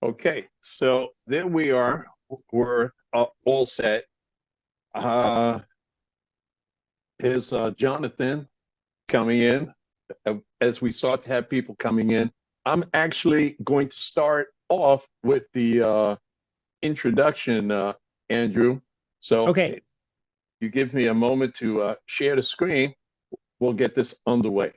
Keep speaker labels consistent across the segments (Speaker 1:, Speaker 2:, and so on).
Speaker 1: Okay, so there we are. We're all set. Uh, is Jonathan coming in? As we start to have people coming in, I'm actually going to start off with the introduction, Andrew. So
Speaker 2: Okay.
Speaker 1: you give me a moment to share the screen. We'll get this underway.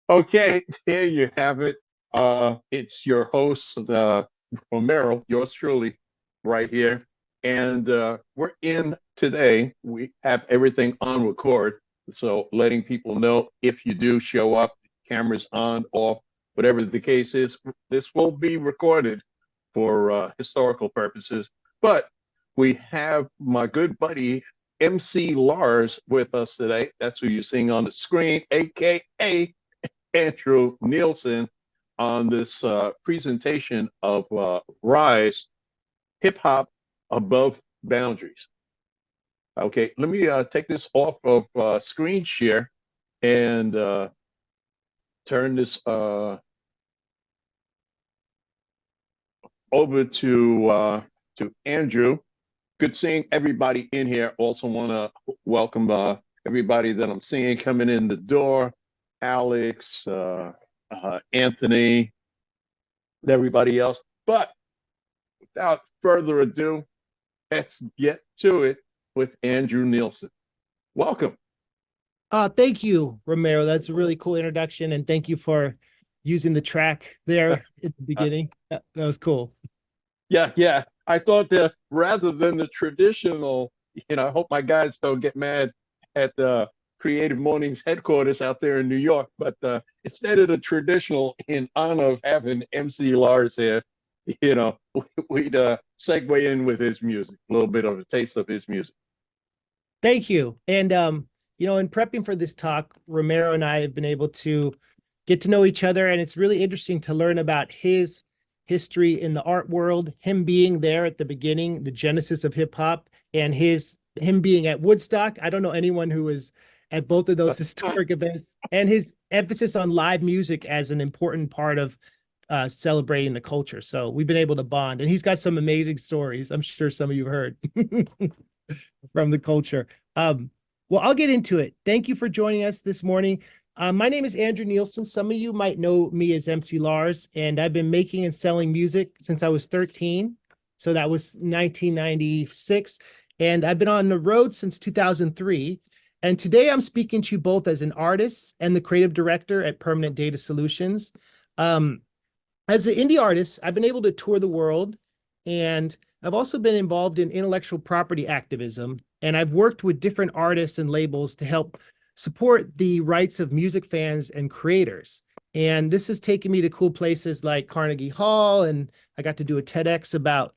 Speaker 1: Okay, there you have it. It's your host, Romero, yours truly, right here. And we're in today. We have everything on record. So letting people know if you do show up, cameras on, off, whatever the case is, this will be recorded for historical purposes. But we have my good buddy, MC Lars, with us today. That's who you're seeing on the screen, AKA Andrew Nielsen, on this presentation of Rise, Hip Hop Above Boundaries. Okay, let me take this off of screen share and turn this over to Andrew. Good seeing everybody in here. Also want to welcome everybody that I'm seeing coming in the door. Alex, Anthony, and everybody else. But without further ado, let's get to it with Andrew Nielsen. Welcome.
Speaker 2: Thank you, Romero. That's a really cool introduction, and thank you for using the track there at the beginning. That was cool.
Speaker 1: Yeah. I thought that rather than the traditional, I hope my guys don't get mad at the Creative Mornings headquarters out there in New York, but instead of the traditional, in honor of having MC Lars here, we'd segue in with his music, a little bit of a taste of his music.
Speaker 2: Thank you. And in prepping for this talk, Romero and I have been able to get to know each other, and it's really interesting to learn about his history in the art world, him being there at the beginning, the genesis of hip hop, and him being at Woodstock. I don't know anyone who was at both of those historic events, and his emphasis on live music as an important part of celebrating the culture. So we've been able to bond, and he's got some amazing stories. I'm sure some of you have heard from the culture. Well, I'll get into it. Thank you for joining us this morning. My name is Andrew Nielsen. Some of you might know me as MC Lars, and I've been making and selling music since I was 13. So that was 1996. And I've been on the road since 2003. And today I'm speaking to you both as an artist and the creative director at Permanent Data Solutions. As an indie artist, I've been able to tour the world, and I've also been involved in intellectual property activism, and I've worked with different artists and labels to help support the rights of music fans and creators. And this has taken me to cool places like Carnegie Hall, and I got to do a TEDx about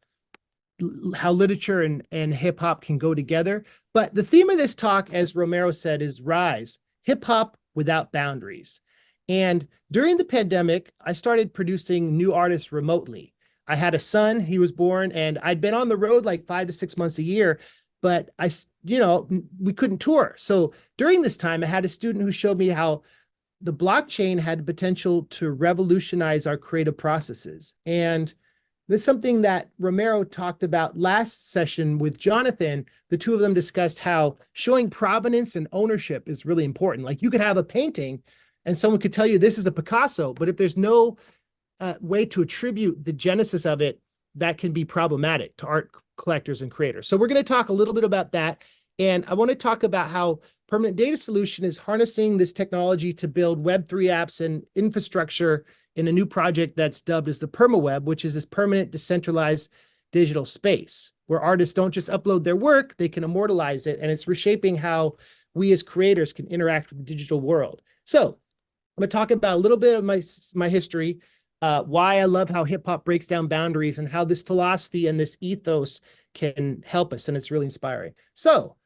Speaker 2: how literature and hip hop can go together. But the theme of this talk, as Romero said, is Rise, Hip Hop Without Boundaries. And during the pandemic, I started producing new artists remotely. I had a son, he was born, and I'd been on the road like 5 to 6 months a year, but we couldn't tour. So during this time, I had a student who showed me how the blockchain had the potential to revolutionize our creative processes. And that's something that Romero talked about last session with Jonathan. The two of them discussed how showing provenance and ownership is really important. Like, you could have a painting and someone could tell you this is a Picasso, but if there's no way to attribute the genesis of it, that can be problematic to art collectors and creators. So we're going to talk a little bit about that. And I want to talk about how Permanent Data Solution is harnessing this technology to build Web3 apps and infrastructure in a new project that's dubbed as the PermaWeb, which is this permanent decentralized digital space where artists don't just upload their work, they can immortalize it. And it's reshaping how we as creators can interact with the digital world. So I'm going to talk about a little bit of my history, why I love how hip hop breaks down boundaries and how this philosophy and this ethos can help us. And it's really inspiring. So,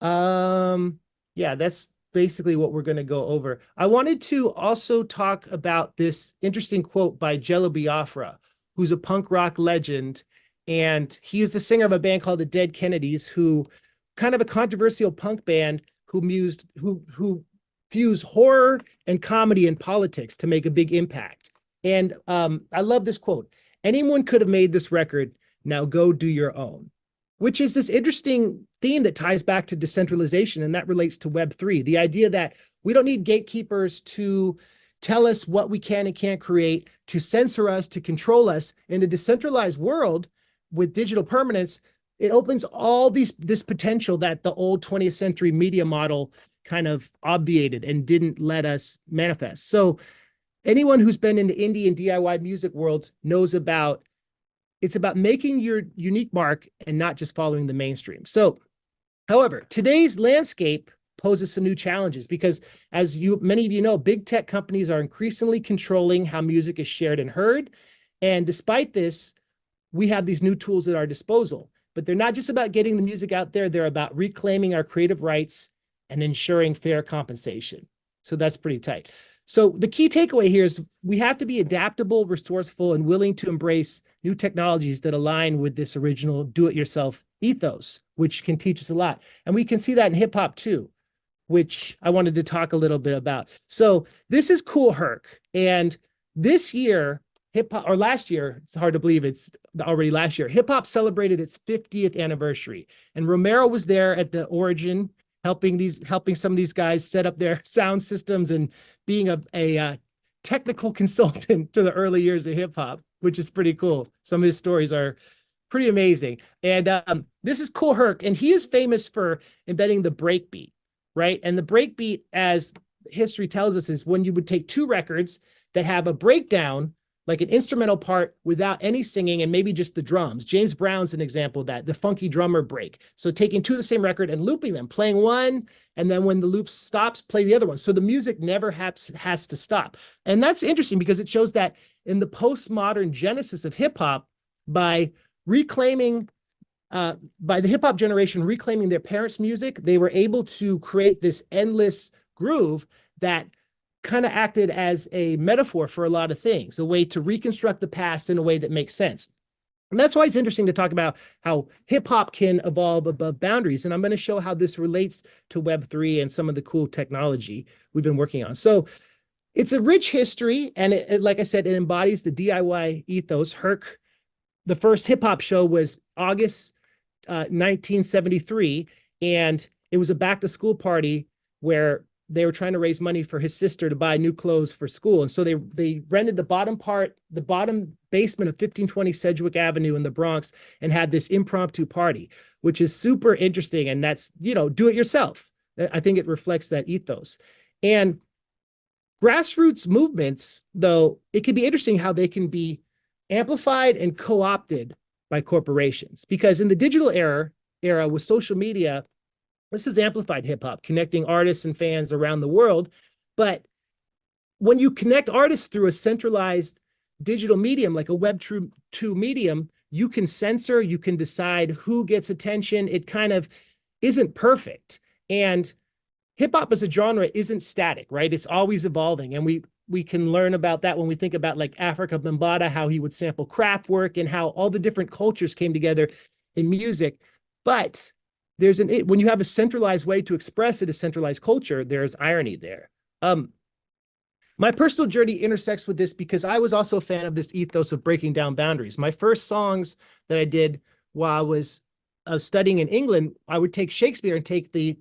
Speaker 2: yeah, that's basically what we're going to go over. I wanted to also talk about this interesting quote by Jello Biafra, who's a punk rock legend. And he is the singer of a band called the Dead Kennedys, who kind of a controversial punk band who fuse horror and comedy and politics to make a big impact. And I love this quote. Anyone could have made this record. Now go do your own, which is this interesting theme that ties back to decentralization. And that relates to Web3, the idea that we don't need gatekeepers to tell us what we can and can't create, to censor us, to control us. In a decentralized world with digital permanence, it opens all this potential that the old 20th century media model kind of obviated and didn't let us manifest. So anyone who's been in the indie and DIY music worlds knows it's about making your unique mark and not just following the mainstream. So, however, today's landscape poses some new challenges because, as many of you know, big tech companies are increasingly controlling how music is shared and heard. And despite this, we have these new tools at our disposal. But they're not just about getting the music out there, they're about reclaiming our creative rights and ensuring fair compensation. So that's pretty tight. So the key takeaway here is we have to be adaptable, resourceful, and willing to embrace new technologies that align with this original do-it-yourself ethos, which can teach us a lot. And we can see that in hip hop too, which I wanted to talk a little bit about. So this is Cool Herc. And this year, hip hop, or last year, it's hard to believe it's already last year, hip hop celebrated its 50th anniversary. And Romero was there at the origin, helping some of these guys set up their sound systems and being a technical consultant to the early years of hip hop, which is pretty cool. Some of his stories are pretty amazing. And this is Cool Herc, and he is famous for embedding the breakbeat, right? And the breakbeat, as history tells us, is when you would take two records that have a breakdown, like an instrumental part without any singing and maybe just the drums. James Brown's an example of that, the funky drummer break. So taking two of the same record and looping them, playing one, and then when the loop stops, play the other one. So the music never has to stop. And that's interesting because it shows that in the postmodern genesis of hip hop, by the hip hop generation reclaiming their parents' music, they were able to create this endless groove that kind of acted as a metaphor for a lot of things, a way to reconstruct the past in a way that makes sense. And that's why it's interesting to talk about how hip hop can evolve above boundaries. And I'm going to show how this relates to Web3 and some of the cool technology we've been working on. So it's a rich history. And like I said, it embodies the DIY ethos. Herc, the first hip hop show was August 1973. And it was a back to school party where they were trying to raise money for his sister to buy new clothes for school. And so they rented the bottom basement of 1520 Sedgwick Avenue in the Bronx and had this impromptu party, which is super interesting. And that's, do it yourself. I think it reflects that ethos. And grassroots movements, though, it can be interesting how they can be amplified and co-opted by corporations. Because in the digital era with social media, this has amplified hip hop, connecting artists and fans around the world. But when you connect artists through a centralized digital medium, like a Web2 medium, you can censor, you can decide who gets attention. It kind of isn't perfect. And hip hop as a genre isn't static, right? It's always evolving. And we can learn about that when we think about like Africa Bambaataa, how he would sample Kraftwerk and how all the different cultures came together in music. But when you have a centralized way to express a decentralized culture, there's irony there. My personal journey intersects with this because I was also a fan of this ethos of breaking down boundaries. My first songs that I did while I was studying in England, I would take Shakespeare and take the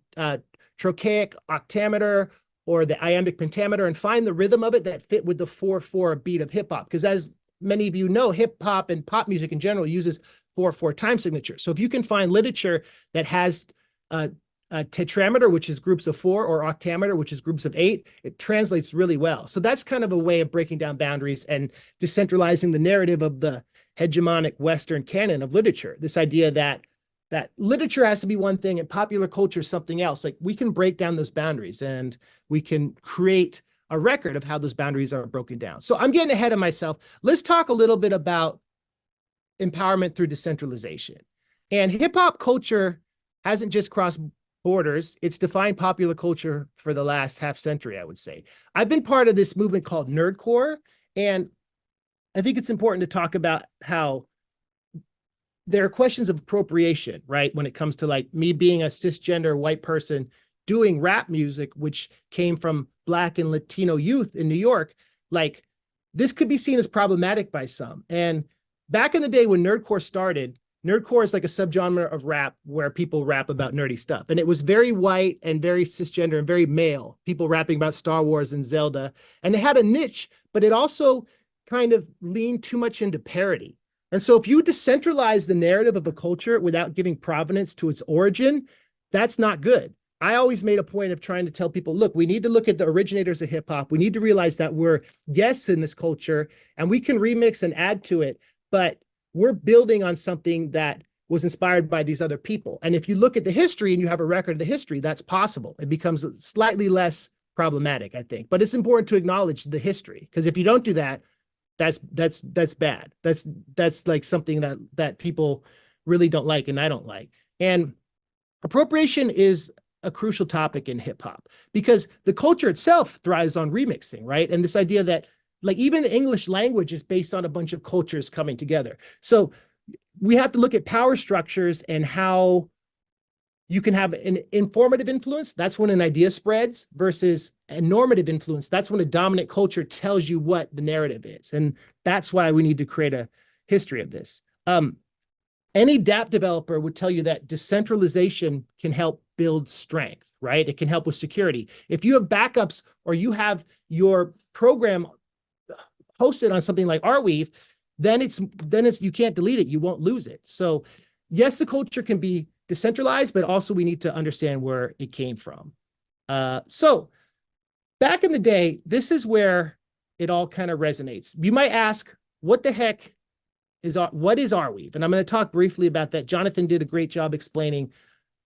Speaker 2: trochaic octameter or the iambic pentameter and find the rhythm of it that fit with the 4/4 beat of hip hop. Because as many of you know, hip hop and pop music in general uses 4/4 time signature. So if you can find literature that has a tetrameter, which is groups of 4, or octameter, which is groups of 8, it translates really well. So that's kind of a way of breaking down boundaries and decentralizing the narrative of the hegemonic Western canon of literature. This idea that literature has to be one thing and popular culture is something else. Like we can break down those boundaries and we can create a record of how those boundaries are broken down. So I'm getting ahead of myself. Let's talk a little bit about empowerment through decentralization. And hip hop culture hasn't just crossed borders, it's defined popular culture for the last half century, I would say. I've been part of this movement called nerdcore, and I think it's important to talk about how there are questions of appropriation, right? When it comes to like me being a cisgender white person doing rap music, which came from Black and Latino youth in New York, like this could be seen as problematic by some. And back in the day when nerdcore started, nerdcore is like a subgenre of rap where people rap about nerdy stuff. And it was very white and very cisgender and very male, people rapping about Star Wars and Zelda. And they had a niche, but it also kind of leaned too much into parody. And so if you decentralize the narrative of a culture without giving provenance to its origin, that's not good. I always made a point of trying to tell people, look, we need to look at the originators of hip hop. We need to realize that we're guests in this culture and we can remix and add to it, but we're building on something that was inspired by these other people. And if you look at the history and you have a record of the history, that's possible. It becomes slightly less problematic, I think. But it's important to acknowledge the history, because if you don't do that, that's bad. That's like something that people really don't like and I don't like. And appropriation is a crucial topic in hip hop because the culture itself thrives on remixing, right? And this idea that like even the English language is based on a bunch of cultures coming together. So we have to look at power structures and how you can have an informative influence. That's when an idea spreads, versus a normative influence. That's when a dominant culture tells you what the narrative is. And that's why we need to create a history of this. Any DApp developer would tell you that decentralization can help build strength, right? It can help with security. If you have backups or you have your program hosted on something like Arweave, then it's you can't delete it. You won't lose it. So yes, the culture can be decentralized, but also we need to understand where it came from. So back in the day, this is where it all kind of resonates. You might ask, what the heck what is Arweave? And I'm going to talk briefly about that. Jonathan did a great job explaining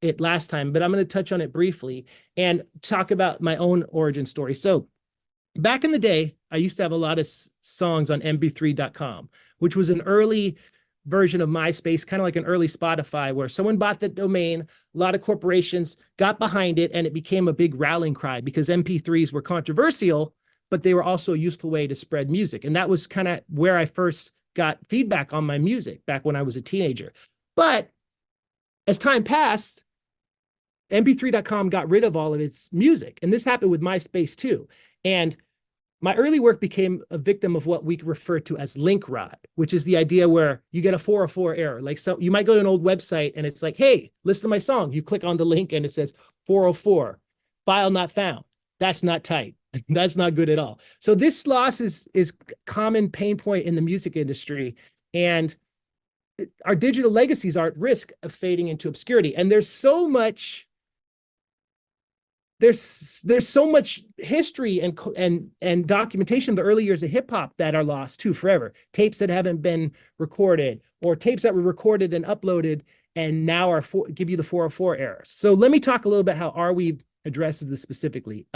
Speaker 2: it last time, but I'm going to touch on it briefly and talk about my own origin story. So back in the day, I used to have a lot of songs on mp3.com, which was an early version of MySpace, kind of like an early Spotify, where someone bought the domain, a lot of corporations got behind it, and it became a big rallying cry because MP3s were controversial, but they were also a useful way to spread music. And that was kind of where I first got feedback on my music back when I was a teenager. But as time passed, mp3.com got rid of all of its music. And this happened with MySpace too. And my early work became a victim of what we refer to as link rot, which is the idea where you get a 404 error. Like, so you might go to an old website and it's like, hey, listen to my song. You click on the link and it says 404, file not found. That's not tight. That's not good at all. So this loss is common pain point in the music industry, and our digital legacies are at risk of fading into obscurity. And there's so much history and documentation of the early years of hip hop that are lost too forever. Tapes that haven't been recorded, or tapes that were recorded and uploaded and now are give you the 404 error. So let me talk a little bit how Arweave addresses this specifically.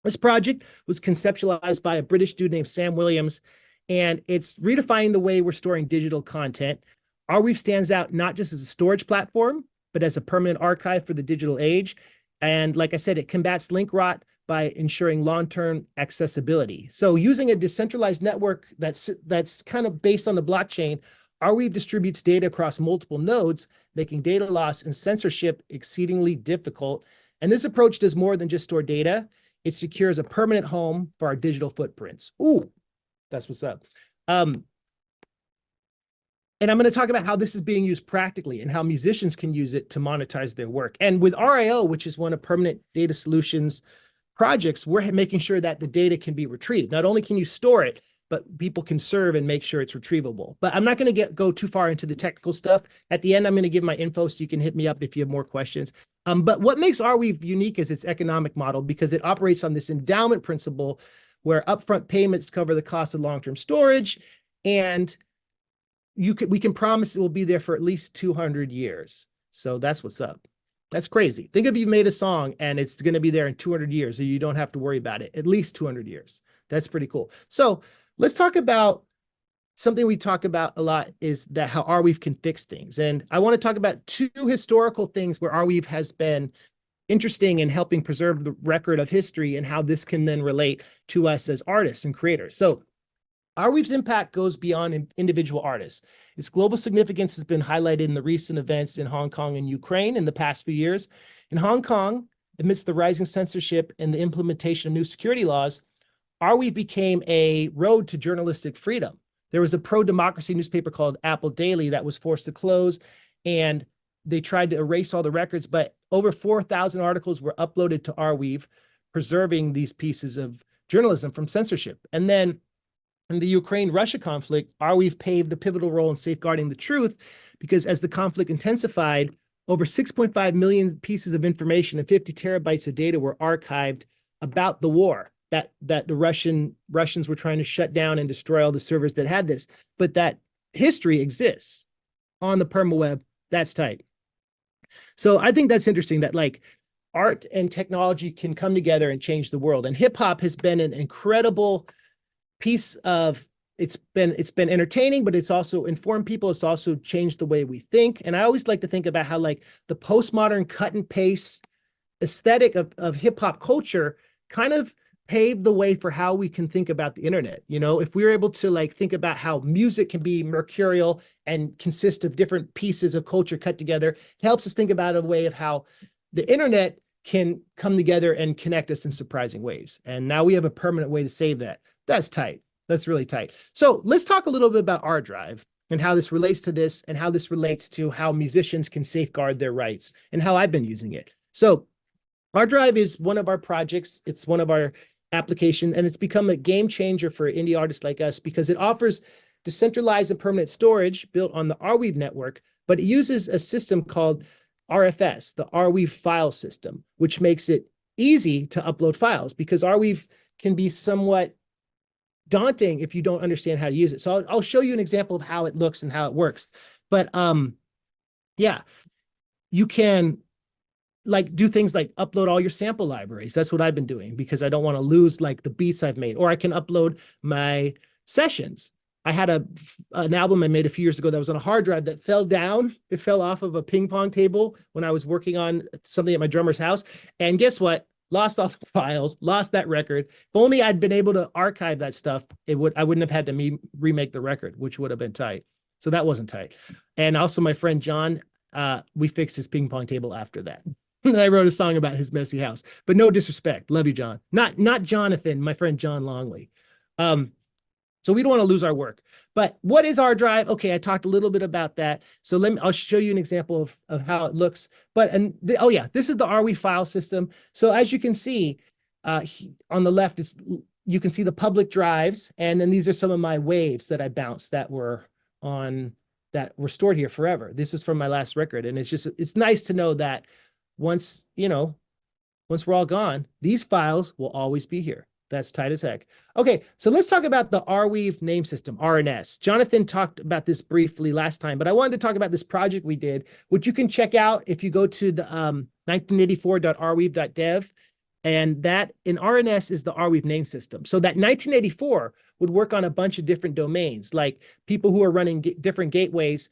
Speaker 2: This project was conceptualized by a British dude named Sam Williams, and it's redefining the way we're storing digital content. Arweave stands out not just as a storage platform, but as a permanent archive for the digital age. And like I said, it combats link rot by ensuring long-term accessibility. So using a decentralized network that's kind of based on the blockchain, Arweave distributes data across multiple nodes, making data loss and censorship exceedingly difficult. And this approach does more than just store data. It secures a permanent home for our digital footprints. Ooh, that's what's up. And I'm going to talk about how this is being used practically and how musicians can use it to monetize their work. And with RIO, which is one of Permanent Data Solutions projects, we're making sure that the data can be retrieved. Not only can you store it, but people can serve and make sure it's retrievable. But I'm not going to go too far into the technical stuff. At the end, I'm going to give my info so you can hit me up if you have more questions. But what makes Arweave unique is its economic model, because it operates on this endowment principle where upfront payments cover the cost of long-term storage, and we can promise it will be there for at least 200 years. So that's what's up. That's crazy. Think if you made a song and it's going to be there in 200 years, so you don't have to worry about it. At least 200 years. That's pretty cool. So let's talk about something we talk about a lot is that how Arweave can fix things. And I want to talk about two historical things where Arweave has been interesting in helping preserve the record of history and how this can then relate to us as artists and creators. So Arweave's impact goes beyond individual artists. Its global significance has been highlighted in the recent events in Hong Kong and Ukraine in the past few years. In Hong Kong, amidst the rising censorship and the implementation of new security laws, Arweave became a road to journalistic freedom. There was a pro-democracy newspaper called Apple Daily that was forced to close, and they tried to erase all the records, but over 4,000 articles were uploaded to Arweave, preserving these pieces of journalism from censorship. And then in the Ukraine-Russia conflict, Arweave paved a pivotal role in safeguarding the truth, because as the conflict intensified, over 6.5 million pieces of information and 50 terabytes of data were archived about the war that the Russians were trying to shut down and destroy all the servers that had this. But that history exists on the permaweb. That's tight. So I think that's interesting that like art and technology can come together and change the world. And hip hop has been an incredible piece of it's been entertaining, but it's also informed people. It's also changed the way we think. And I always like to think about how like the postmodern cut and paste aesthetic of hip hop culture kind of paved the way for how we can think about the internet. You know, if we were able to like think about how music can be mercurial and consist of different pieces of culture cut together, it helps us think about a way of how the internet can come together and connect us in surprising ways. And now we have a permanent way to save that. That's tight. That's really tight. So let's talk a little bit about our drive and how this relates to this and how this relates to how musicians can safeguard their rights and how I've been using it. So our drive is one of our projects. It's one of our applications, and it's become a game changer for indie artists like us because it offers decentralized and permanent storage built on the Arweave network, but it uses a system called RFS, the Arweave file system, which makes it easy to upload files because Arweave can be somewhat daunting if you don't understand how to use it. So I'll show you an example of how it looks and how it works. But yeah, you can like do things like upload all your sample libraries. That's what I've been doing because I don't want to lose like the beats I've made, or I can upload my sessions. I had an album I made a few years ago that was on a hard drive that fell down. It fell off of a ping pong table when I was working on something at my drummer's house. And guess what? Lost all the files, lost that record. If only I'd been able to archive that stuff, I wouldn't have had to remake the record, which would have been tight. So that wasn't tight. And also my friend John, we fixed his ping pong table after that. And I wrote a song about his messy house, but no disrespect. Love you, John. Not Jonathan, my friend John Longley. So we don't want to lose our work. But what is our drive? Okay, I talked a little bit about that. So I'll show you an example of how it looks. But oh yeah, this is the Arweave file system. So as you can see, on the left, you can see the public drives, and then these are some of my waves that I bounced that were stored here forever. This is from my last record, and it's nice to know that once we're all gone, these files will always be here. That's tight as heck. Okay, so let's talk about the Arweave name system, RNS. Jonathan talked about this briefly last time, but I wanted to talk about this project we did, which you can check out if you go to the 1984.arweave.dev. And that in RNS is the Arweave name system. So that 1984 would work on a bunch of different domains, like people who are running different gateways.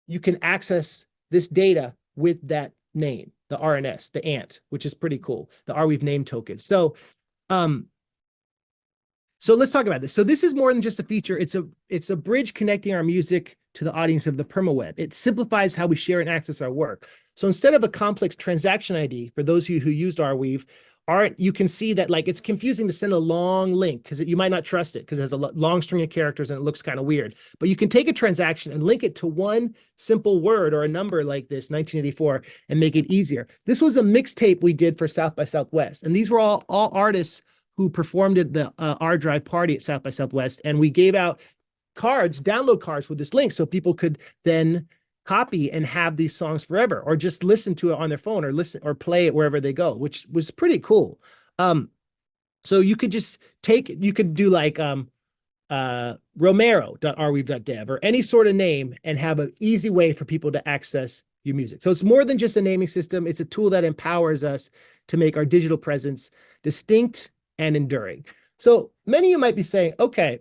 Speaker 2: You can access this data with that name, the RNS, the ANT, which is pretty cool, the Arweave name token. So let's talk about this. So this is more than just a feature. It's a bridge connecting our music to the audience of the permaweb. It simplifies how we share and access our work. So instead of a complex transaction ID, for those of you who used Arweave, you can see that like it's confusing to send a long link because you might not trust it because it has a long string of characters and it looks kind of weird. But you can take a transaction and link it to one simple word or a number like this, 1984, and make it easier. This was a mixtape we did for South by Southwest, and these were all artists who performed at the R Drive party at South by Southwest, and we gave out download cards with this link so people could then copy and have these songs forever, or just listen to it on their phone, or listen or play it wherever they go, which was pretty cool. So you could do like romero.rweave.dev or any sort of name and have an easy way for people to access your music. So it's more than just a naming system. It's a tool that empowers us to make our digital presence distinct and enduring. So many of you might be saying, okay,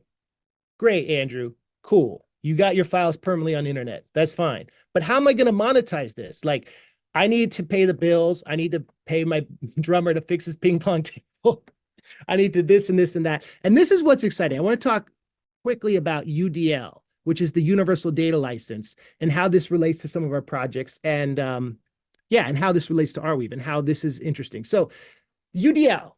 Speaker 2: great, Andrew, cool. You got your files permanently on the internet. That's fine. But how am I going to monetize this? Like, I need to pay the bills. I need to pay my drummer to fix his ping pong table. I need to this and this and that. And this is what's exciting. I want to talk quickly about UDL, which is the Universal Data License, and how this relates to some of our projects, and and how this relates to Arweave and how this is interesting. So UDL,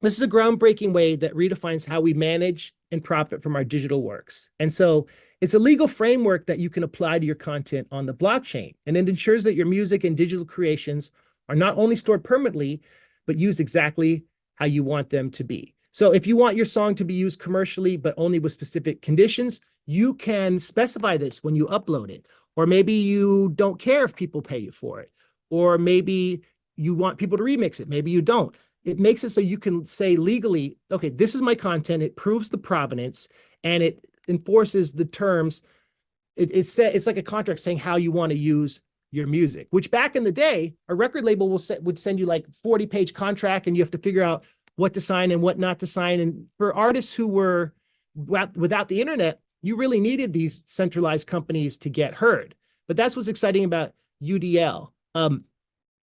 Speaker 2: this is a groundbreaking way that redefines how we manage and profit from our digital works. And so it's a legal framework that you can apply to your content on the blockchain, and it ensures that your music and digital creations are not only stored permanently, but used exactly how you want them to be. So if you want your song to be used commercially, but only with specific conditions, you can specify this when you upload it. Or maybe you don't care if people pay you for it. Or maybe you want people to remix it. Maybe you don't. It makes it so you can say legally, okay, this is my content. It proves the provenance and it enforces the terms. It's like a contract saying how you want to use your music, which back in the day, a record label would send you like 40-page contract and you have to figure out what to sign and what not to sign. And for artists who were without the internet, you really needed these centralized companies to get heard. But that's what's exciting about UDL.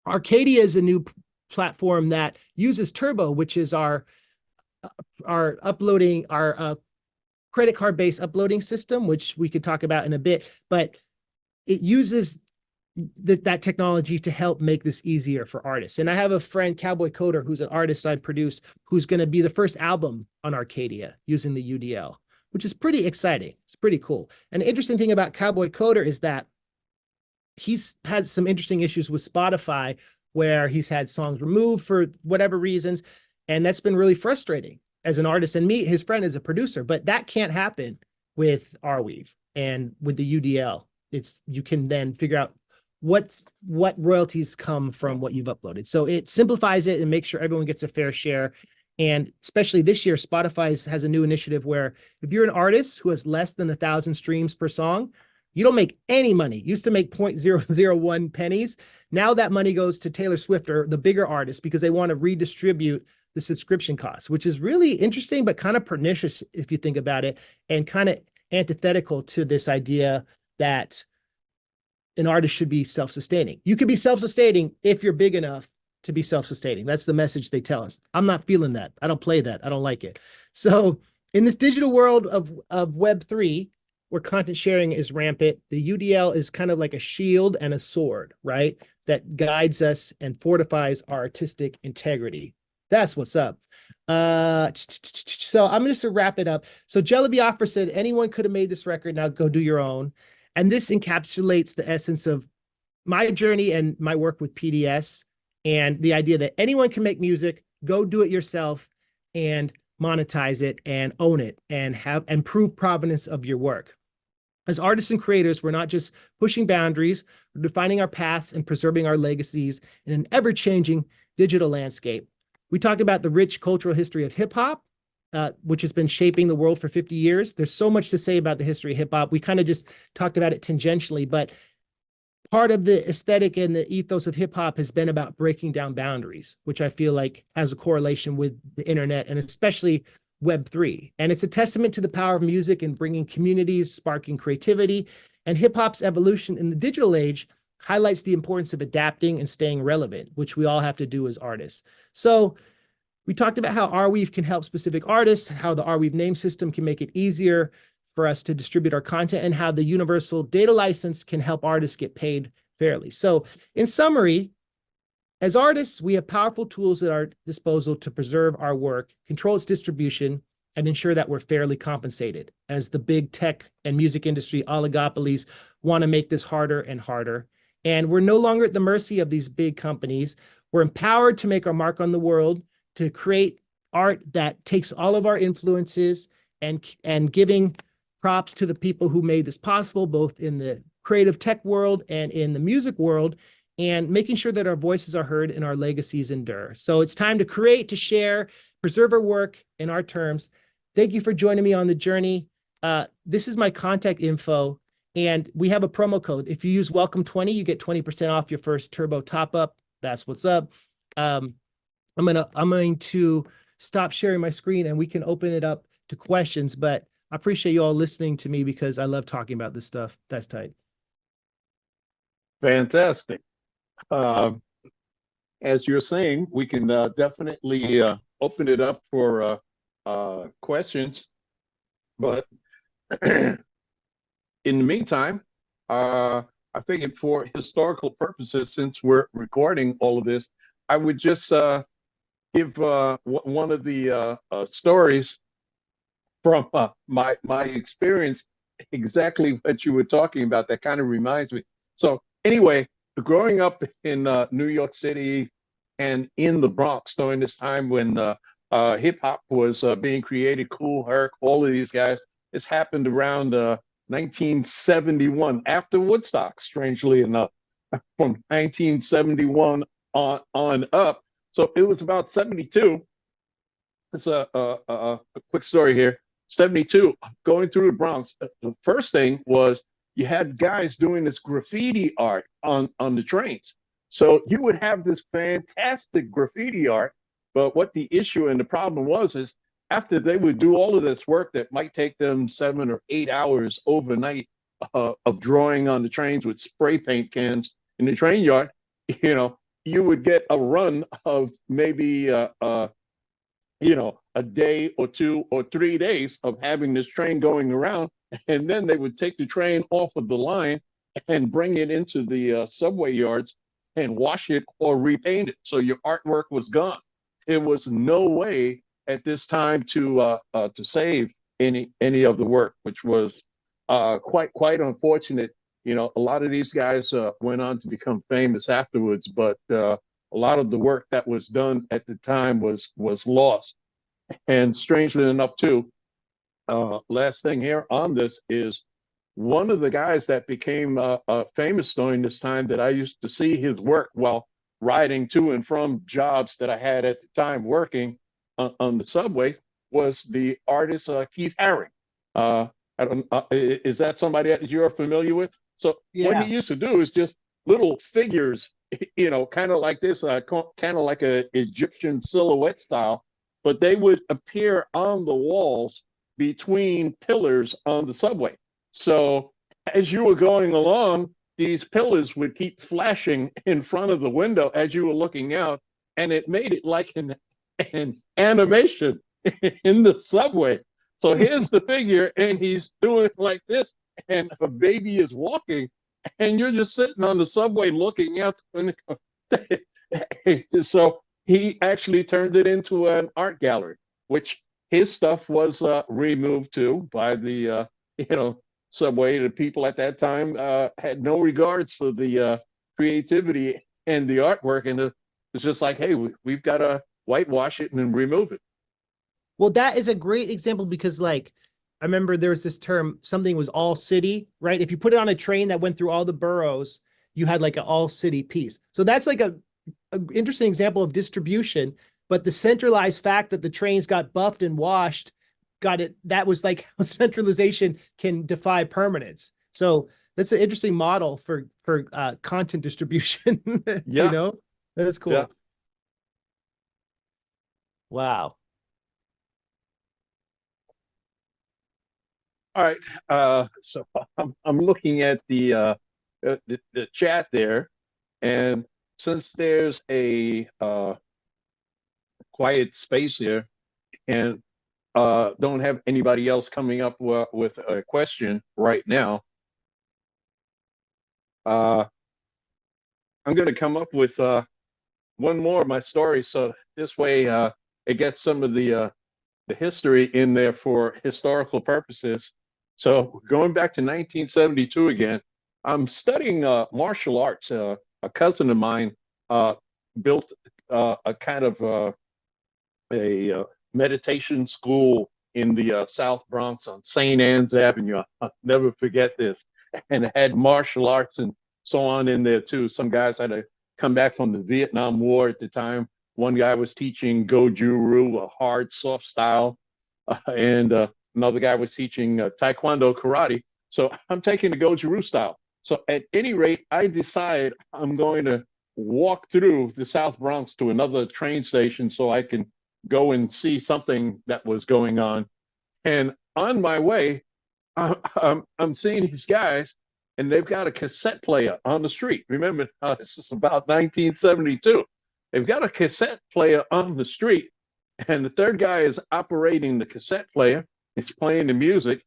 Speaker 2: Arcadia is a new platform that uses Turbo, which is our uploading, our credit card based uploading system, which we could talk about in a bit, but it uses that technology to help make this easier for artists. And I have a friend, Cowboy Coder, who's an artist I produce, who's going to be the first album on Arcadia using the UDL, which is pretty exciting. It's pretty cool. And the interesting thing about Cowboy Coder is that he's had some interesting issues with Spotify where he's had songs removed for whatever reasons. And that's been really frustrating as an artist, and me, his friend, is a producer, but that can't happen with Arweave and with the UDL. You can then figure out what royalties come from what you've uploaded. So it simplifies it and makes sure everyone gets a fair share. And especially this year, Spotify has a new initiative where if you're an artist who has less than 1,000 streams per song, you don't make any money. You used to make 0.001 pennies. Now that money goes to Taylor Swift or the bigger artists because they want to redistribute the subscription costs, which is really interesting, but kind of pernicious if you think about it, and kind of antithetical to this idea that an artist should be self-sustaining. You can be self-sustaining if you're big enough to be self-sustaining. That's the message they tell us. I'm not feeling that. I don't play that. I don't like it. So in this digital world of Web3, where content sharing is rampant, the UDL is kind of like a shield and a sword, right? That guides us and fortifies our artistic integrity. That's what's up. So I'm just to wrap it up. So Jelly Biafra said, anyone could have made this record. Now go do your own. And this encapsulates the essence of my journey and my work with PDS, and the idea that anyone can make music, go do it yourself and monetize it and own it and prove provenance of your work. As artists and creators, we're not just pushing boundaries, we're defining our paths and preserving our legacies in an ever-changing digital landscape. We talked about the rich cultural history of hip hop, which has been shaping the world for 50 years. There's so much to say about the history of hip hop. We kind of just talked about it tangentially, but part of the aesthetic and the ethos of hip hop has been about breaking down boundaries, which I feel like has a correlation with the internet and especially Web3. And it's a testament to the power of music in bringing communities, sparking creativity, and hip hop's evolution in the digital age highlights the importance of adapting and staying relevant, which we all have to do as artists. So we talked about how Arweave can help specific artists, how the Arweave name system can make it easier for us to distribute our content, and how the universal data license can help artists get paid fairly. So in summary, as artists, we have powerful tools at our disposal to preserve our work, control its distribution, and ensure that we're fairly compensated, as the big tech and music industry oligopolies want to make this harder and harder. And we're no longer at the mercy of these big companies. We're empowered to make our mark on the world, to create art that takes all of our influences and giving props to the people who made this possible, both in the creative tech world and in the music world, and making sure that our voices are heard and our legacies endure. So it's time to create, to share, preserve our work in our terms, Thank you for joining me on the journey. This is my contact info, and we have a promo code. If you use Welcome 20, you get 20% off your first turbo top up. That's what's up. Um, I'm going to stop sharing my screen and we can open it up to questions. But I appreciate you all listening to me because I love talking about this stuff. That's tight.
Speaker 1: Fantastic. Uh, as you're saying, we can definitely open it up for questions. But in the meantime, I figured for historical purposes, since we're recording all of this, I would just give one of the stories from my experience, exactly what you were talking about. That kind of reminds me. So anyway, growing up in New York City and in the Bronx during this time when hip hop was being created, Cool Herc, all of these guys, this happened around 1971 after Woodstock, strangely enough, from 1971 on up. So it was about 72. It's a quick story here. 72, going through the Bronx. The first thing was you had guys doing this graffiti art on the trains. So you would have this fantastic graffiti art, but what the issue and the problem was is after they would do all of this work that might take them 7 or 8 hours overnight of drawing on the trains with spray paint cans in the train yard, you know, you would get a run of maybe a day or 2 or 3 days of having this train going around. And then they would take the train off of the line and bring it into the subway yards and wash it or repaint it. So your artwork was gone. There was no way at this time to save any of the work, which was quite unfortunate. A lot of these guys went on to become famous afterwards, but a lot of the work that was done at the time was lost. And strangely enough, too, last thing here on this is one of the guys that became famous during this time that I used to see his work while riding to and from jobs that I had at the time working on the subway was the artist Keith Haring. Uh, I don't, is that somebody that you're familiar with? So what he
Speaker 2: Yeah.
Speaker 1: used to do is just little figures, kind of like this, kind of like a Egyptian silhouette style, but they would appear on the walls between pillars on the subway. So as you were going along, these pillars would keep flashing in front of the window as you were looking out, and it made it like an animation in the subway. So here's the figure, and he's doing it like this, and a baby is walking, and you're just sitting on the subway looking out. So he actually turned it into an art gallery, which his stuff was removed to by the you know subway. The people at that time had no regards for the creativity and the artwork, and it's just like, hey, we've got to whitewash it and then remove it.
Speaker 2: Well, that is a great example because, like, I remember there was this term, something was all city, right? If you put it on a train that went through all the boroughs, you had like an all city piece. So that's like a interesting example of distribution. But the centralized fact that the trains got buffed and washed, got it. That was like how centralization can defy permanence. So that's an interesting model for content distribution. you
Speaker 1: Yeah,
Speaker 2: know, that's
Speaker 1: yeah.
Speaker 2: cool. Wow.
Speaker 1: All right. So I'm looking at the chat there, and since there's a quiet space here, and don't have anybody else coming up with a question right now, uh, I'm going to come up with one more of my stories. So this way, it gets some of the history in there for historical purposes. So going back to 1972 again, I'm studying martial arts. A cousin of mine built a kind of a meditation school in the South Bronx on St. Anne's Avenue. I'll never forget this. And it had martial arts and so on in there too. Some guys had to come back from the Vietnam War at the time. One guy was teaching Goju Ryu, a hard, soft style. and another guy was teaching Taekwondo karate. So I'm taking the Goju style. So at any rate, I decide I'm going to walk through the South Bronx to another train station so I can go and see something that was going on. And on my way, I'm seeing these guys, and they've got a cassette player on the street. Remember, this is about 1972. They've got a cassette player on the street, and the third guy is operating the cassette player. It's playing the music,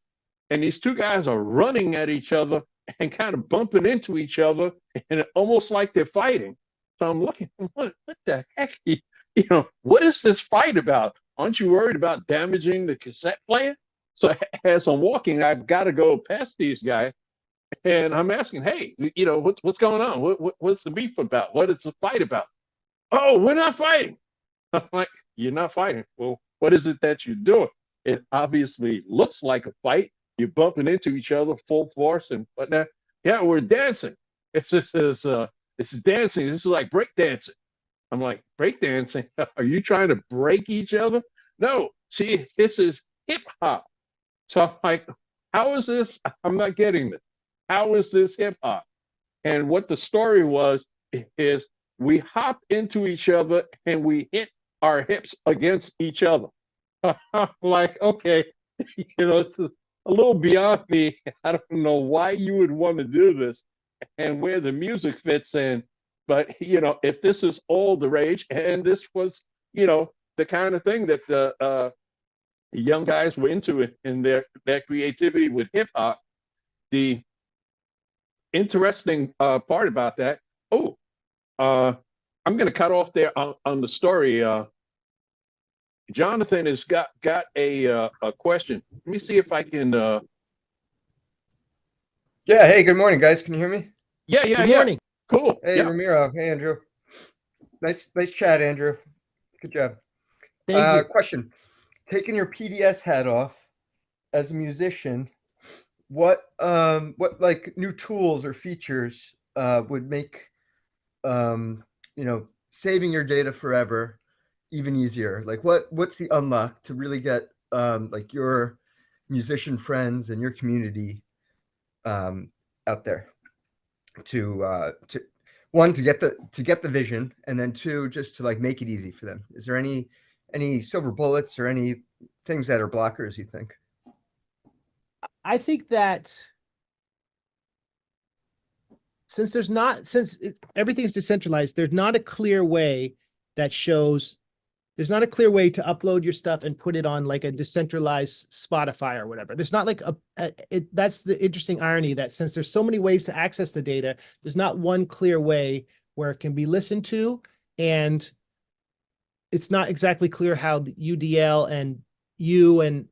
Speaker 1: and these two guys are running at each other and kind of bumping into each other, and almost like they're fighting. So I'm looking, what the heck? What is this fight about? Aren't you worried about damaging the cassette player? So as I'm walking, I've got to go past these guys, and I'm asking, hey, what's going on? What's the beef about? What is the fight about? Oh, we're not fighting. I'm like, you're not fighting. Well, what is it that you're doing? It obviously looks like a fight. You're bumping into each other full force and whatnot. Yeah, we're dancing. It's just it's dancing. This is like break dancing. I'm like, break dancing? Are you trying to break each other? No. See, this is hip hop. So I'm like, how is this? I'm not getting this. How is this hip hop? And what the story was is we hop into each other and we hit our hips against each other. I'm like, okay, this is a little beyond me. I don't know why you would want to do this and where the music fits in. But, if this is all the rage, and this was, the kind of thing that the young guys were into it in their creativity with hip hop, the interesting part about that, oh, uh, I'm going to cut off there on the story. Jonathan has got a question. Let me see if I can.
Speaker 3: Yeah. Hey, good morning, guys. Can you hear me?
Speaker 1: Yeah.
Speaker 2: Good morning.
Speaker 1: Cool.
Speaker 3: Hey,
Speaker 1: Yeah.
Speaker 3: Ramiro. Hey, Andrew. Nice chat, Andrew. Good job.
Speaker 2: Thank you.
Speaker 3: Question: taking your PDS hat off as a musician, what like new tools or features would make saving your data forever even easier? Like what's the unlock to really get like your musician friends and your community out there to one to get the vision, and then two, just to like make it easy for them? Is there any silver bullets or any things that are blockers, you think?
Speaker 2: I think that since everything's decentralized, there's not a clear way that shows there's not a clear way to upload your stuff and put it on like a decentralized Spotify or whatever. There's not like that's the interesting irony, that since there's so many ways to access the data, there's not one clear way where it can be listened to, and it's not exactly clear how the UDL and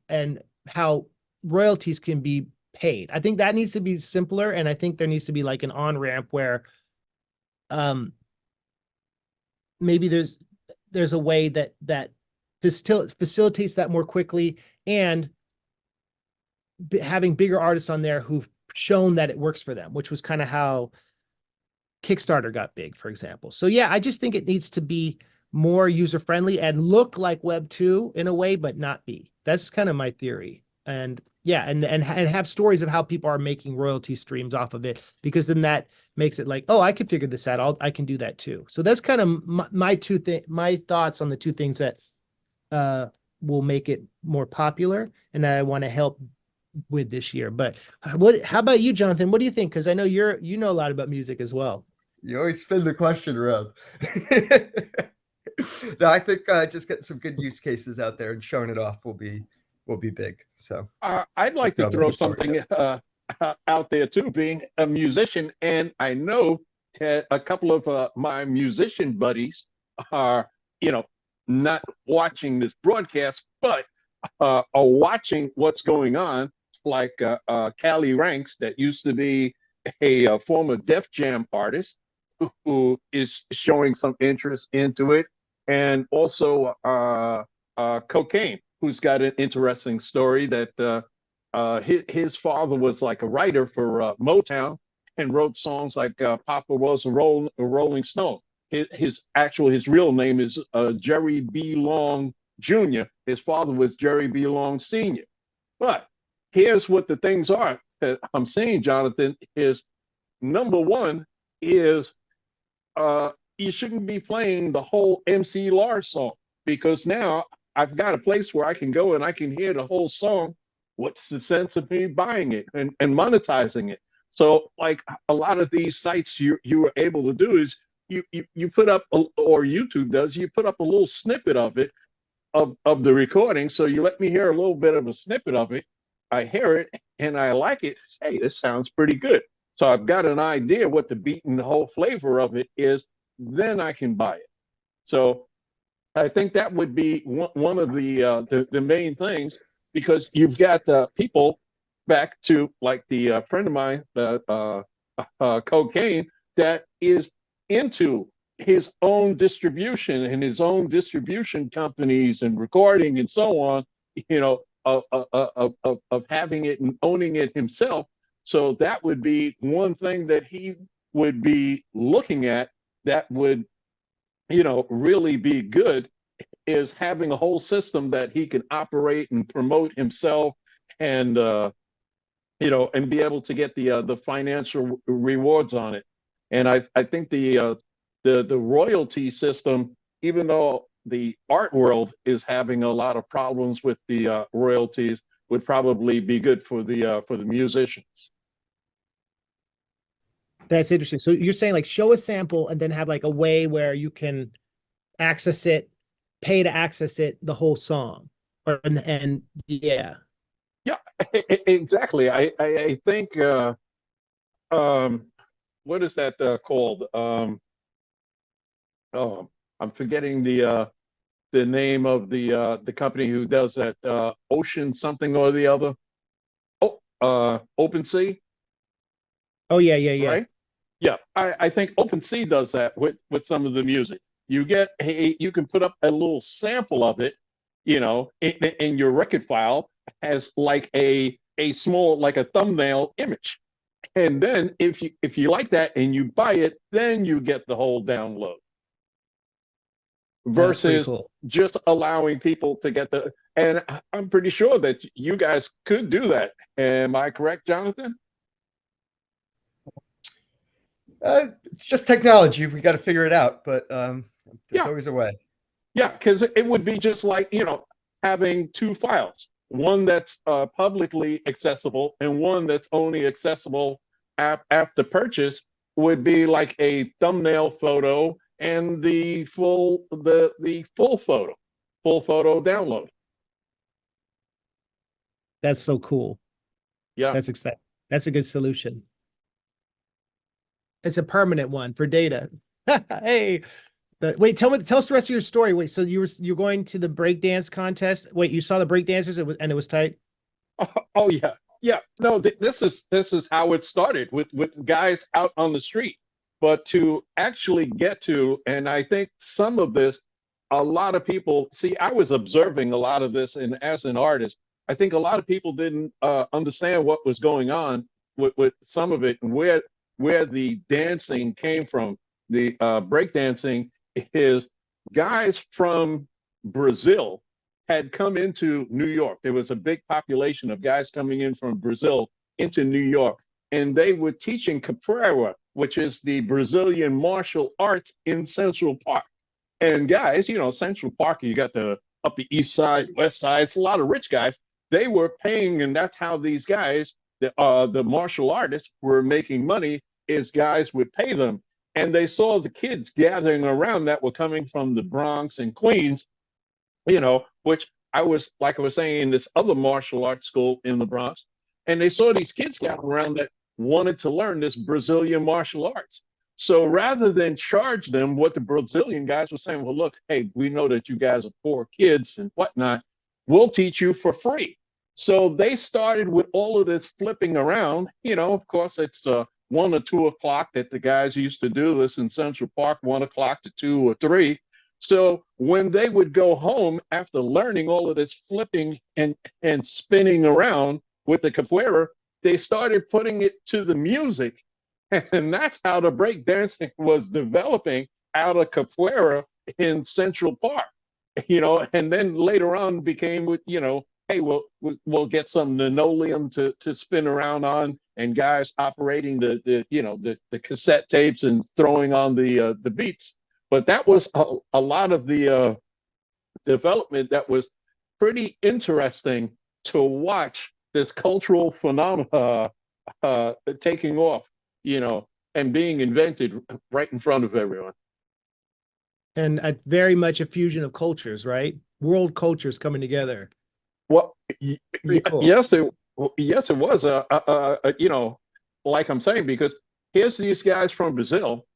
Speaker 2: and how royalties can be paid. I think that needs to be simpler, and I think there needs to be like an on-ramp where um maybe there's a way that facilitates that more quickly, and having bigger artists on there who've shown that it works for them, which was kind of how Kickstarter got big, for example. So yeah, I just think it needs to be more user friendly and look like Web 2 in a way, but not be. That's kind of my theory. And yeah, and have stories of how people are making royalty streams off of it, because then that makes it like, oh, I can figure this out. I can do that too. So that's kind of my thoughts on the two things that will make it more popular, and that I want to help with this year. But how about you, Jonathan? What do you think? Because I know you know a lot about music as well.
Speaker 3: You always spin the question around. No, I think just getting some good use cases out there and showing it off will be big. So
Speaker 1: I'd like to
Speaker 3: I'm
Speaker 1: throw
Speaker 3: looking forward to
Speaker 1: something
Speaker 3: it.
Speaker 1: out there too, being a musician, and I know a couple of my musician buddies are, not watching this broadcast, but are watching what's going on, like Callie Ranks, that used to be a former Def Jam artist who is showing some interest into it, and also Cocaine, who's got an interesting story that his father was like a writer for Motown and wrote songs like Papa Was a Rolling Stone. His real name is Jerry B. Long Jr. His father was Jerry B. Long Sr. But here's what the things are that I'm saying, Jonathan, is number one is you shouldn't be playing the whole MC Lars song, because now I've got a place where I can go and I can hear the whole song. What's the sense of me buying it and monetizing it? So, like a lot of these sites you are able to do is you put up, or YouTube does, you put up a little snippet of it, of the recording. So you let me hear a little bit of a snippet of it. I hear it and I like it. Hey, this sounds pretty good. So I've got an idea what the beat and the whole flavor of it is. Then I can buy it. So I think that would be one of the main things, because you've got people, back to like the friend of mine, Cocaine, that is into his own distribution and his own distribution companies and recording and so on, of having it and owning it himself. So that would be one thing that he would be looking at, that would, really be good, is having a whole system that he can operate and promote himself, and and be able to get the financial rewards on it. And I think the royalty system, even though the art world is having a lot of problems with the royalties, would probably be good for the musicians.
Speaker 2: That's interesting. So you're saying like show a sample and then have like a way where you can access it, pay to access it, the whole song, or and yeah.
Speaker 1: Yeah, exactly. I think um, what is that called? Oh, I'm forgetting the name of the company who does that. Ocean something or the other. Oh, OpenSea,
Speaker 2: Oh yeah, yeah, yeah.
Speaker 1: right? Yeah, I think OpenSea does that with some of the music. You can put up a little sample of it, in your record file, as like a small, like a thumbnail image. And then if you like that and you buy it, then you get the whole download,
Speaker 2: That's pretty
Speaker 1: versus
Speaker 2: cool.
Speaker 1: just allowing people to get the. And I'm pretty sure that you guys could do that. Am I correct, Jonathan?
Speaker 3: It's just technology. We got to figure it out, but there's
Speaker 1: Yeah,
Speaker 3: always a way.
Speaker 1: yeah, because it would be just like, having two files, one that's publicly accessible and one that's only accessible after purchase, would be like a thumbnail photo and the full photo download.
Speaker 2: That's so cool.
Speaker 1: Yeah.
Speaker 2: That's exciting. That's a good solution. It's a permanent one for data. Hey, wait, tell us the rest of your story. Wait, so you're going to the breakdance contest. Wait, you saw the breakdancers and it was tight.
Speaker 1: Oh yeah, yeah. No, this is how it started with guys out on the street. But to actually get to, and I think some of this, a lot of people see. I was observing a lot of this, and as an artist, I think a lot of people didn't understand what was going on with some of it, and where the dancing came from. The breakdancing is guys from Brazil had come into New York. There was a big population of guys coming in from Brazil into New York, and they were teaching capoeira, which is the Brazilian martial arts, in Central Park. And guys, Central Park, you got the up the east side, west side. It's a lot of rich guys. They were paying, and that's how these guys, the martial artists, were making money. Is guys would pay them, and they saw the kids gathering around that were coming from the Bronx and Queens, which I was, like I was saying, in this other martial arts school in the Bronx, and they saw these kids gathering around that wanted to learn this Brazilian martial arts. So rather than charge them, what the Brazilian guys were saying, well, look, hey, we know that you guys are poor kids and whatnot. We'll teach you for free. So they started with all of this flipping around. Of course, it's 1 or 2 o'clock that the guys used to do this in Central Park, 1 o'clock to 2 or 3. So when they would go home after learning all of this flipping and spinning around with the capoeira, they started putting it to the music. And that's how the break dancing was developing out of capoeira in Central Park. and then later on became with, hey, we'll get some linoleum to spin around on, and guys operating the cassette tapes and throwing on the beats. But that was a lot of the development that was pretty interesting to watch this cultural phenomena taking off, and being invented right in front of everyone.
Speaker 2: And very much a fusion of cultures, right? World cultures coming together.
Speaker 1: Well,
Speaker 2: Pretty cool.
Speaker 1: yes, it was. Like I'm saying, because here's these guys from Brazil,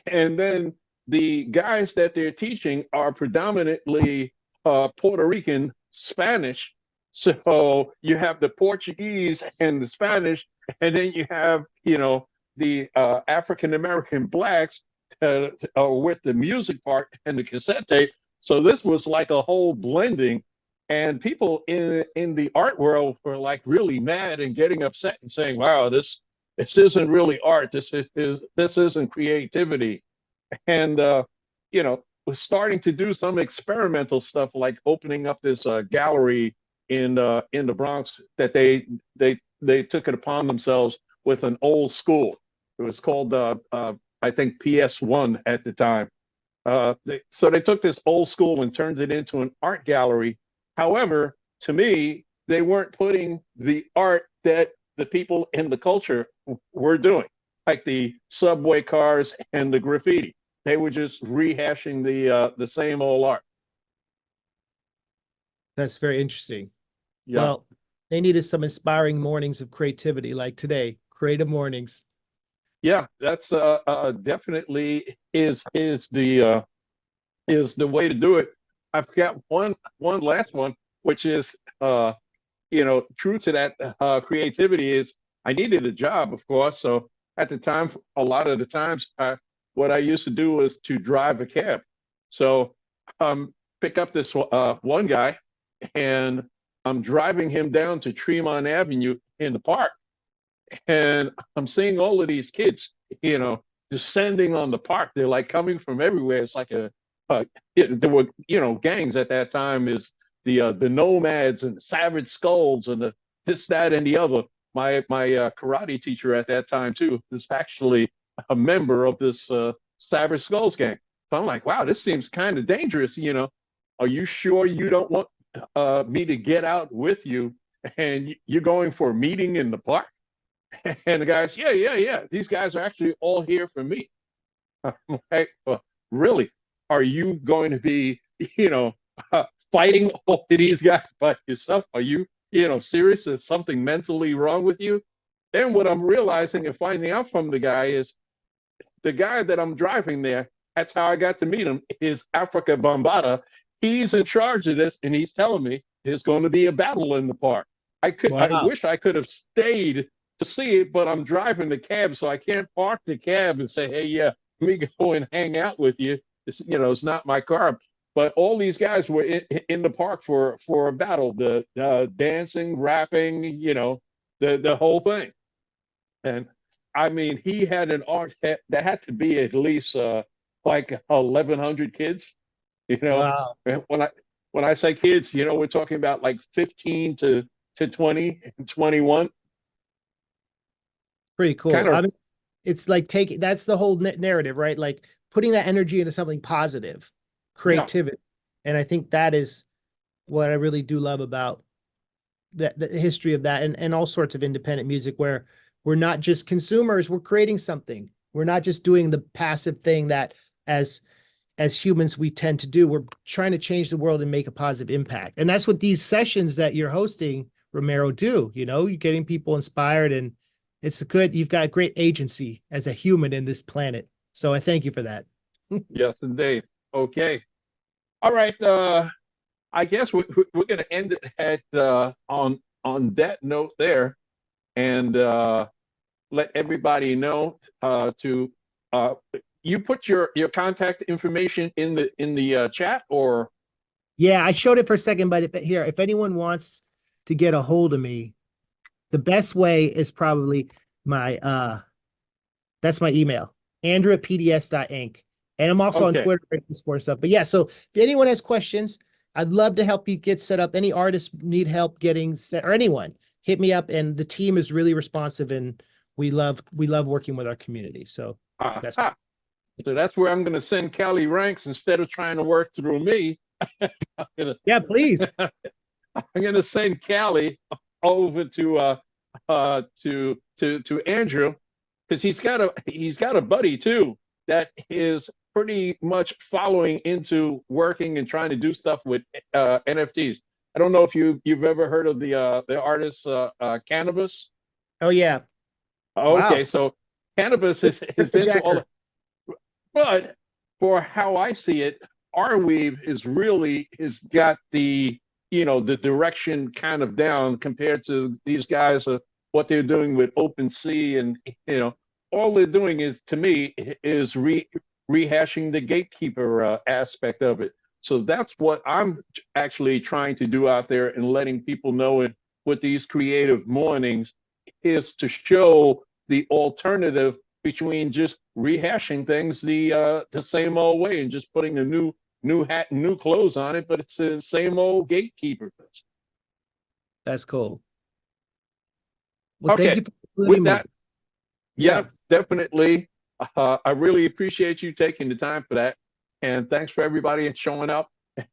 Speaker 1: and then the guys that they're teaching are predominantly Puerto Rican Spanish. So you have the Portuguese and the Spanish, and then you have, the African American blacks with the music part and the cassette tape. So this was like a whole blending, and people in the art world were like really mad and getting upset and saying, "Wow, this isn't really art. This isn't creativity." And was starting to do some experimental stuff, like opening up this gallery in the Bronx that they took it upon themselves with an old school. It was called I think PS1 at the time. So they took this old school and turned it into an art gallery. However, to me, they weren't putting the art that the people in the culture were doing, like the subway cars and the graffiti. They were just rehashing the same old art.
Speaker 2: That's very interesting.
Speaker 1: Yeah,
Speaker 2: Well, they needed some inspiring mornings of creativity like today. Creative Mornings.
Speaker 1: yeah, that's definitely is the way to do it. I've got one last one, which is true to that creativity is I needed a job, of course. So at the time, a lot of the times, what I used to do was to drive a cab. So pick up this one guy, and I'm driving him down to Tremont Avenue in the park, and I'm seeing all of these kids, descending on the park. They're like coming from everywhere. It's like there were, gangs at that time, is the nomads and the savage skulls and the this, that, and the other. My karate teacher at that time too was actually a member of this savage skulls gang. So I'm like, wow, this seems kind of dangerous. Are you sure you don't want me to get out with you? And you're going for a meeting in the park? And the guys, yeah, yeah, yeah. These guys are actually all here for me. I'm like, well, really? Are you going to be, fighting all of these guys by yourself? Are you, serious? Is something mentally wrong with you? Then what I'm realizing and finding out from the guy is the guy that I'm driving there. That's how I got to meet him. Is Africa Bambata. He's in charge of this, and he's telling me there's going to be a battle in the park. I
Speaker 2: Wow.
Speaker 1: wish I could have stayed to see it, but I'm driving the cab, so I can't park the cab and say, "Hey, yeah, let me go and hang out with you." It's not my car. But all these guys were in the park for a battle, the dancing, rapping, the whole thing. And I mean, he had an art that had to be at least like 1,100 kids. You know,
Speaker 2: Wow.
Speaker 1: when I say kids, we're talking about like 15 to 20 and 21.
Speaker 2: Pretty cool.
Speaker 1: Kind
Speaker 2: I
Speaker 1: of,
Speaker 2: mean, it's like taking that's the whole narrative, right? Like putting that energy into something positive,
Speaker 1: yeah,
Speaker 2: creativity. And I think that is what I really do love about the history of that and all sorts of independent music where we're not just consumers, we're creating something. We're not just doing the passive thing that as humans we tend to do. We're trying to change the world and make a positive impact. And that's what these sessions that you're hosting, Romero, do. You're getting people inspired, and you've got great agency as a human in this planet. So I thank you for that.
Speaker 1: yes, indeed. Okay. All right. I guess we're going to end it at on that note there, and let everybody know to uh, you put your contact information in the chat, or
Speaker 2: Yeah, I showed it for a second, but if anyone wants to get a hold of me, the best way is probably my that's my email, Andrew at pds.inc. And I'm also on
Speaker 1: okay.
Speaker 2: Twitter and Discord and stuff. But yeah, so if anyone has questions, I'd love to help you get set up. Any artists need help getting set, or anyone, hit me up. And the team is really responsive, and we love working with our community. So that's
Speaker 1: So that's where I'm going to send Callie Ranks instead of trying to work through me.
Speaker 2: yeah, please.
Speaker 1: I'm going to send Callie over to Andrew, because he's got a buddy too that is pretty much following into working and trying to do stuff with NFTs. I don't know if you've ever heard of the artist Cannabis.
Speaker 2: Oh yeah.
Speaker 1: Okay,
Speaker 2: Wow.
Speaker 1: so Cannabis is into all. But for how I see it, Arweave has got the the direction kind of down compared to these guys what they're doing with OpenSea, and all they're doing is, to me, is rehashing the gatekeeper aspect of it. So that's what I'm actually trying to do out there and letting people know it with these creative mornings, is to show the alternative between just rehashing things the same old way and just putting a new hat and new clothes on it, but it's the same old gatekeeper.
Speaker 2: That's cool. Well,
Speaker 1: okay,
Speaker 2: thank you for
Speaker 1: with that,
Speaker 2: yeah,
Speaker 1: definitely. I really appreciate you taking the time for that, and thanks for everybody showing up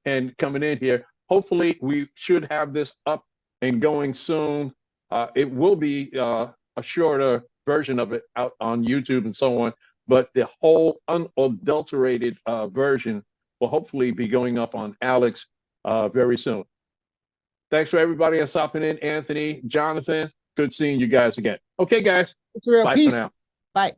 Speaker 1: and coming in here. Hopefully, we should have this up and going soon. It will be a shorter version of it out on YouTube and so on, but the whole unadulterated version will hopefully be going up on Alex very soon. Thanks for everybody that's stopping in. Anthony, Jonathan, good seeing you guys again. Okay, guys.
Speaker 2: Peace.
Speaker 1: Bye for now.
Speaker 2: Bye.